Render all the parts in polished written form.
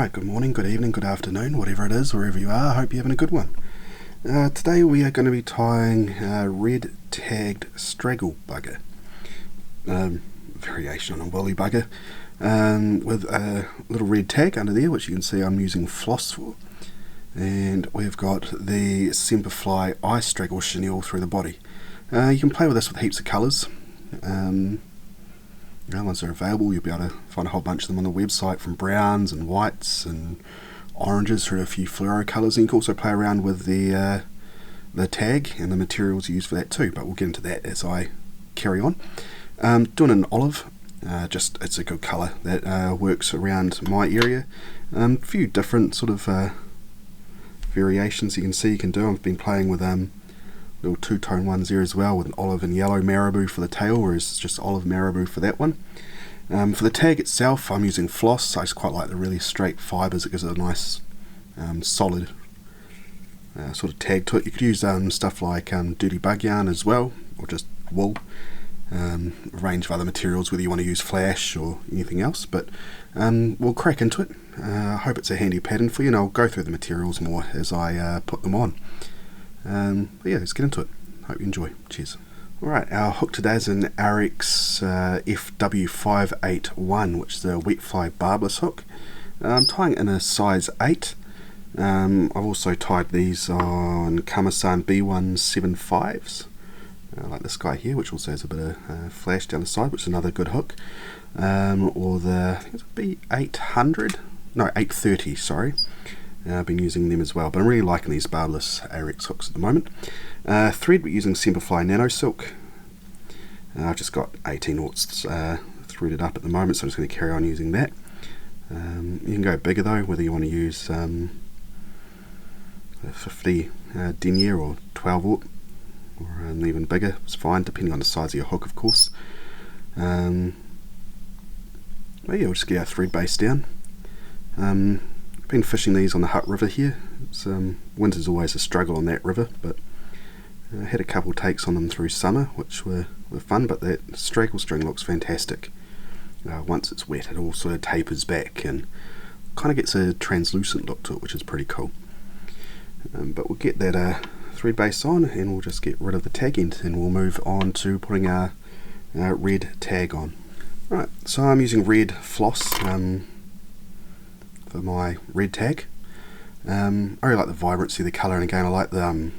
Alright, good morning, good evening, good afternoon, whatever it is, wherever you are, I hope you're having a good one. Today we are going to be tying red tagged straggle bugger, variation on a woolly bugger, with a little red tag under there, which you can see I'm using floss for. And we've got the Semperfli Straggle Chenille through the body. You can play with this with heaps of colours. Once they're available, you'll be able to find a whole bunch of them on the website, from browns and whites and oranges through a few fluoro colours. And you can also play around with the tag and the materials used for that too, but we'll get into that as I carry on. Doing an olive, it's a good colour that works around my area. A few different sort of variations you can see you can do. I've been playing with little two-tone ones there as well, with an olive and yellow Marabou for the tail, whereas it's just olive Marabou for that one. For the tag itself, I'm using floss. I just quite like the really straight fibres. It gives it a nice solid sort of tag to it. You could use stuff like dirty bug yarn as well, or just wool. A range of other materials, whether you want to use flash or anything else, but we'll crack into it. I hope it's a handy pattern for you, and I'll go through the materials more as I put them on. But yeah, let's get into it. Hope you enjoy. Cheers. Alright, our hook today is an Ahrex FW581, which is a wet fly barbless hook. I'm tying it in a size 8. I've also tied these on Kaiman B175s, like this guy here, which also has a bit of flash down the side, which is another good hook. Or the, I think it's B800, no, 830, sorry. I've been using them as well, but I'm really liking these barbless Ahrex hooks at the moment. Thread, we're using Semperfli Nano silk. I've just got 18/0 threaded up at the moment, so I'm just going to carry on using that. You can go bigger though, whether you want to use 50 denier or 12/0, or even bigger, it's fine, depending on the size of your hook, of course. But yeah, we'll just get our thread base down. Been fishing these on the Hutt River here. Winter's always a struggle on that river, but I had a couple takes on them through summer, which were fun. But that straggle string looks fantastic. Once it's wet, it all sort of tapers back and kind of gets a translucent look to it, which is pretty cool. But we'll get that thread base on, and we'll just get rid of the tag end, and we'll move on to putting our red tag on. Right, so I'm using red floss for my red tag. I really like the vibrancy of the colour, and again I like the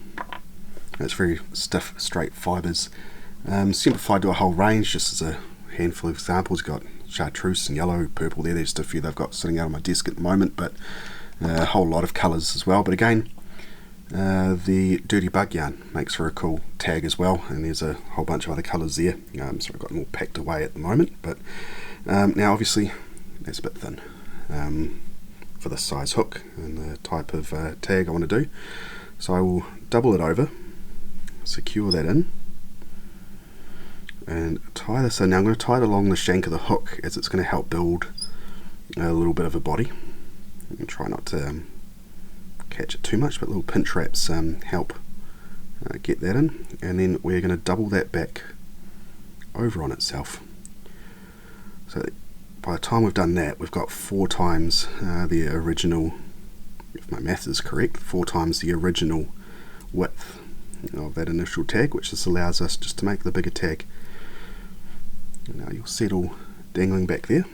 it's very stiff, straight fibres. Simplified to a whole range, just as a handful of examples. Got chartreuse and yellow, purple there. There's just a few that I've got sitting out on my desk at the moment, but a whole lot of colours as well. But again, the dirty bug yarn makes for a cool tag as well, and there's a whole bunch of other colours there. So I've got them all packed away at the moment, but now obviously that's a bit thin for this size hook and the type of tag I want to do. So I will double it over, secure that in, and tie this in. Now I'm going to tie it along the shank of the hook, as it's going to help build a little bit of a body. And try not to catch it too much, but little pinch wraps help get that in. And then we're going to double that back over on itself. So by the time we've done that, we've got 4 times the original, if my math is correct, 4 times the original width of that initial tag, which just allows us just to make the bigger tag. Now you'll see it all dangling back there.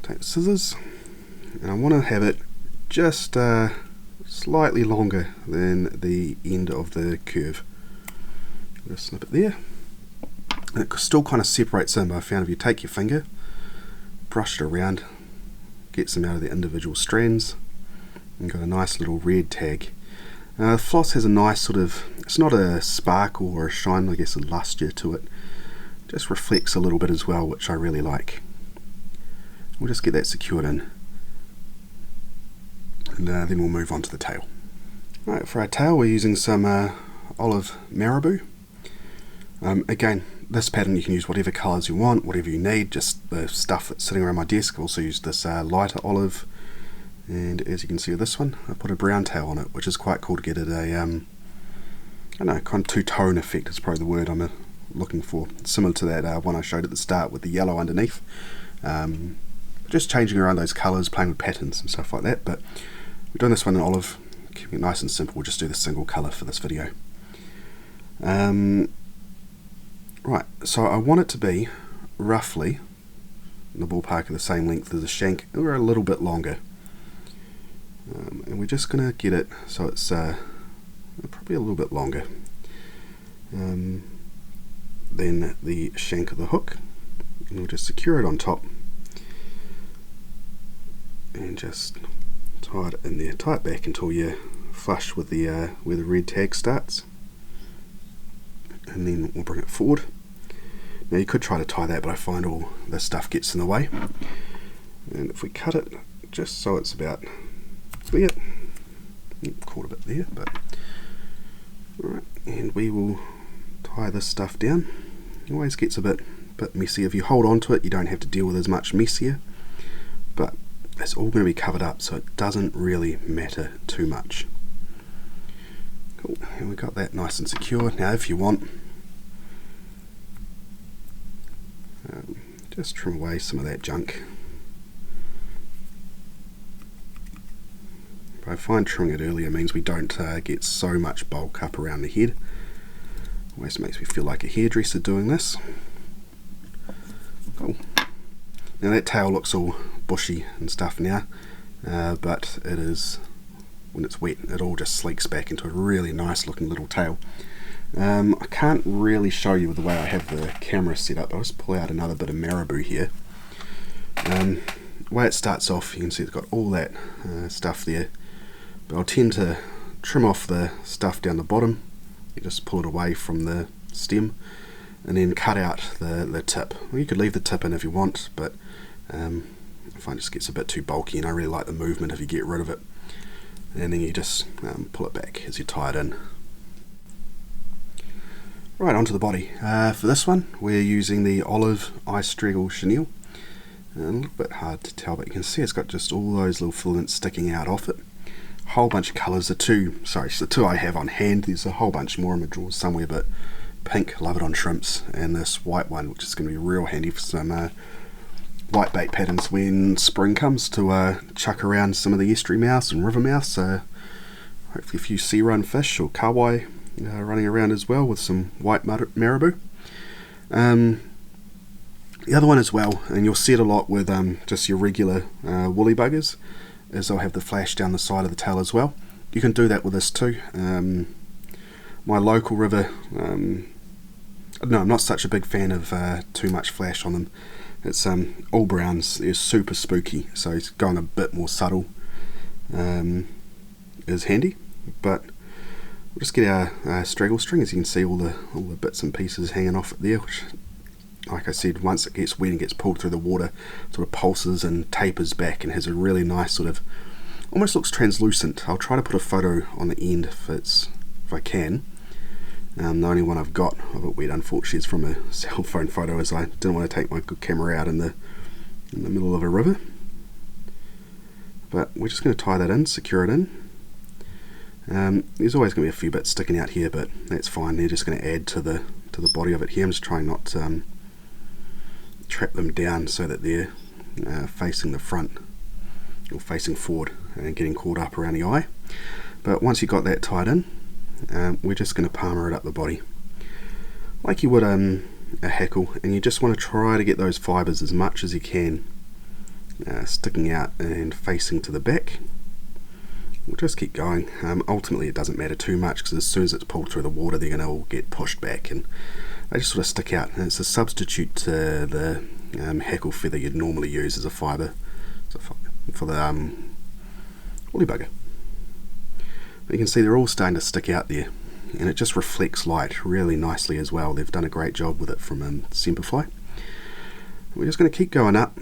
Take the scissors, and I want to have it just slightly longer than the end of the curve. Just snip it there. And it still kind of separates in, but I found if you take your finger, brush it around, get some out of the individual strands, and got a nice little red tag. The floss has a nice sort of, it's not a sparkle or a shine, I guess a luster to it. Just reflects a little bit as well, which I really like. We'll just get that secured in, and then we'll move on to the tail. Right, for our tail we're using some olive Marabou. Again, this pattern you can use whatever colours you want, whatever you need, just the stuff that's sitting around my desk. I've also used this lighter olive, and as you can see with this one, I put a brown tail on it, which is quite cool to get it a, I don't know, kind of two-tone effect is probably the word I'm looking for. Similar to that one I showed at the start with the yellow underneath. just changing around those colours, playing with patterns and stuff like that. But we're doing this one in olive, keeping it nice and simple. We'll just do the single colour for this video. Right, so I want it to be roughly in the ballpark of the same length as the shank, or a little bit longer. And we're just going to get it so it's probably a little bit longer than the shank of the hook. And we'll just secure it on top and just tie it in there. Tie it back until you're flush with the where the red tag starts, and then we'll bring it forward. Now you could try to tie that, but I find all this stuff gets in the way. And if we cut it just so it's about there, caught a bit there, but alright, and we will tie this stuff down. It always gets a bit messy. If you hold on to it, you don't have to deal with as much mess here, but it's all going to be covered up, so it doesn't really matter too much. Cool, and we got that nice and secure. Now if you want, just trim away some of that junk. But I find trimming it earlier means we don't get so much bulk up around the head. Always makes me feel like a hairdresser doing this. Cool. Now that tail looks all bushy and stuff now, but it is, when it's wet, it all just sleeks back into a really nice looking little tail. I can't really show you with the way I have the camera set up. I'll just pull out another bit of Marabou here. The way it starts off, you can see it's got all that stuff there, but I'll tend to trim off the stuff down the bottom. You just pull it away from the stem and then cut out the tip. Well, you could leave the tip in if you want, but I find it just gets a bit too bulky, and I really like the movement if you get rid of it. And then you just pull it back as you tie it in. Right, onto the body. For this one, we're using the olive Straggle Chenille. A little bit hard to tell, but you can see it's got just all those little filaments sticking out off it. A whole bunch of colours. The two I have on hand. There's a whole bunch more in my drawers somewhere, but pink, love it on shrimps, and this white one, which is going to be real handy for some white bait patterns when spring comes, to chuck around some of the estuary mouths and river mouths. Hopefully a few sea run fish or kawai running around as well with some white marabou. The other one as well, and you'll see it a lot with just your regular woolly buggers, is they'll have the flash down the side of the tail as well. You can do that with this too. My local river, no, I'm not such a big fan of too much flash on them. It's all browns. They're super spooky, so going a bit more subtle is handy. But we'll just get our straggle string. As you can see, all the bits and pieces hanging off it there, which, like I said, once it gets wet and gets pulled through the water, sort of pulses and tapers back and has a really nice sort of, almost looks translucent. I'll try to put a photo on the end if I can. The only one I've got of it wet, unfortunately, is from a cell phone photo, as I didn't want to take my good camera out in the middle of a river. But we're just going to tie that in, secure it in. There's always going to be a few bits sticking out here, but that's fine. They're just going to add to the body of it here. I'm just trying not to trap them down so that they're facing the front or facing forward and getting caught up around the eye. But once you've got that tied in, we're just going to palmer it up the body like you would a hackle, and you just want to try to get those fibres as much as you can sticking out and facing to the back. We'll just keep going. Ultimately it doesn't matter too much, because as soon as it's pulled through the water, they're going to all get pushed back and they just sort of stick out, and it's a substitute to the hackle feather you'd normally use as a fibre for the woolly bugger. But you can see they're all starting to stick out there, and it just reflects light really nicely as well. They've done a great job with it from Semperfli. We're just going to keep going up.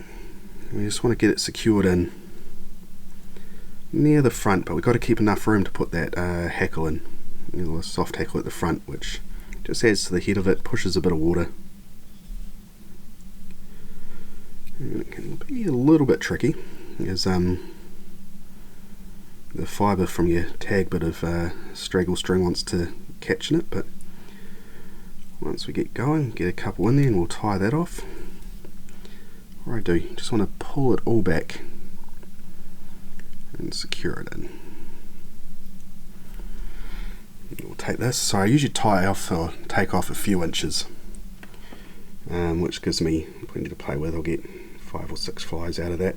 We just want to get it secured in near the front, but we've got to keep enough room to put that hackle in, a soft hackle at the front, which just adds to the head of it, pushes a bit of water. And it can be a little bit tricky, as the fibre from your tag bit of straggle string wants to catch in it. But once we get going, get a couple in there and we'll tie that off. what I do, you just want to pull it all back and secure it in. We'll take this, so I usually tie off or take off a few inches, which gives me plenty to play with. I'll get 5 or 6 flies out of that.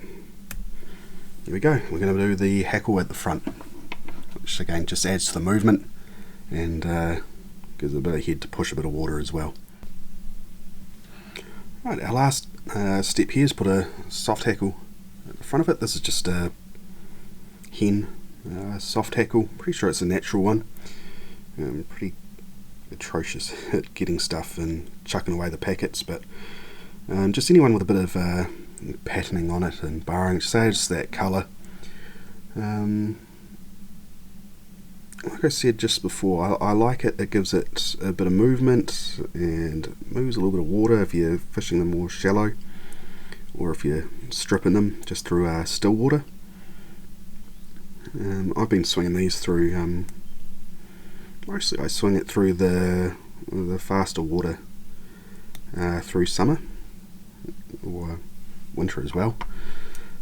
Here we go, we're going to do the hackle at the front, which again just adds to the movement and gives it a bit of head to push a bit of water as well. Right, our last step here is put a soft hackle at the front of it. This is just a hen soft hackle, pretty sure it's a natural one. Pretty atrocious at getting stuff and chucking away the packets, but just anyone with a bit of patterning on it and barring, just that colour. Like I said just before, I like it. It gives it a bit of movement and moves a little bit of water if you're fishing them more shallow, or if you're stripping them just through still water. I've been swinging these through, mostly I swing it through the faster water through summer or winter as well.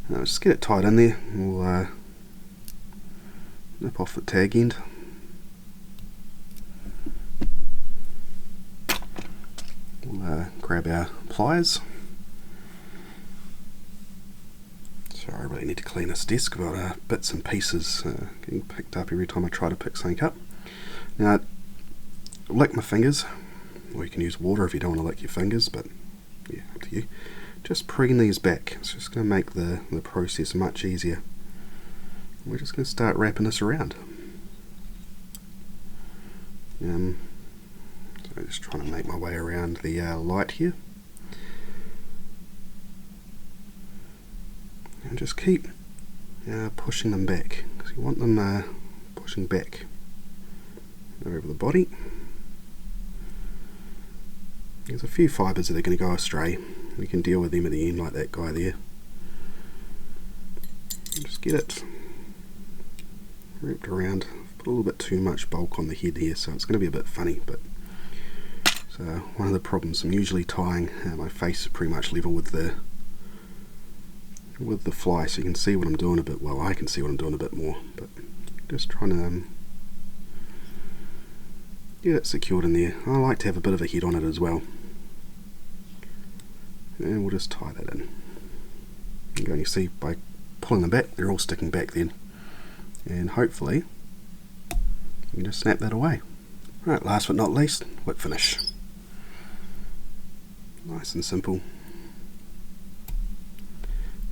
Just get it tied in there. We'll nip off the tag end. We'll grab our pliers. Sorry, I really need to clean this desk. I've got bits and pieces getting picked up every time I try to pick something up. Now, lick my fingers, or you can use water if you don't want to lick your fingers, but yeah, up to you. Just preen these back. It's just going to make the process much easier. We're just going to start wrapping this around. So just trying to make my way around the light here. And just keep pushing them back, because you want them pushing back over the body. There's a few fibres that are going to go astray. We can deal with them at the end like that guy there. And just get it wrapped around. I've put a little bit too much bulk on the head here, so it's going to be a bit funny, but so one of the problems, I'm usually tying my face is pretty much level with the fly, so you can see what I'm doing a bit. Well, I can see what I'm doing a bit more, but just trying to get it secured in there. I like to have a bit of a head on it as well, and we'll just tie that in. And you see, by pulling them back, they're all sticking back then, and hopefully you can just snap that away. Right, last but not least, whip finish. Nice and simple.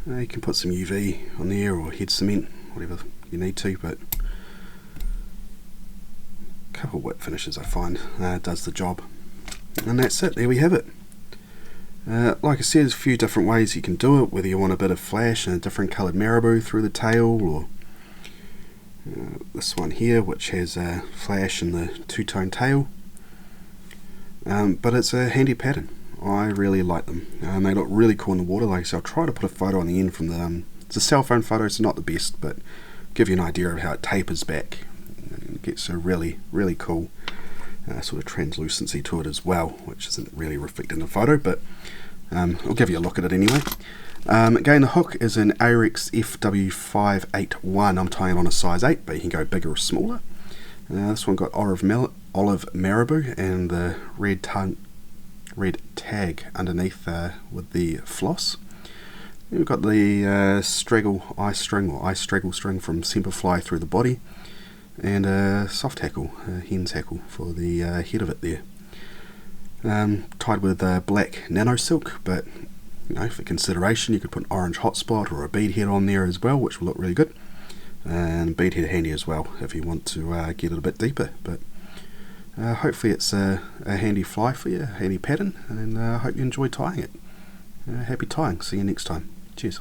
You can put some UV on there or head cement, whatever you need to, but a couple of whip finishes I find does the job. And that's it, there we have it. Like I said, there's a few different ways you can do it, whether you want a bit of flash and a different coloured marabou through the tail, or this one here which has a flash and the two-tone tail. But it's a handy pattern. I really like them, and they look really cool in the water. Like I said, I'll try to put a photo on the end from the it's a cell phone photo, so not the best, but give you an idea of how it tapers back. It gets a really cool sort of translucency to it as well, which isn't really reflected in the photo, but I'll give you a look at it anyway. Again, the hook is an Ahrex FW581. I'm tying it on a size 8, but you can go bigger or smaller. This one got olive marabou and the red tag underneath with the floss. Then we've got the Straggle ice straggle string from Semperfli through the body, and a soft hackle, hen's hackle for the head of it there. Tied with black Nano silk, but you know, for consideration you could put an orange hotspot or a bead head on there as well, which will look really good. And bead head handy as well if you want to get it a bit deeper. But hopefully it's a handy fly for you, a handy pattern, and I hope you enjoy tying it. Happy tying, see you next time. Cheers.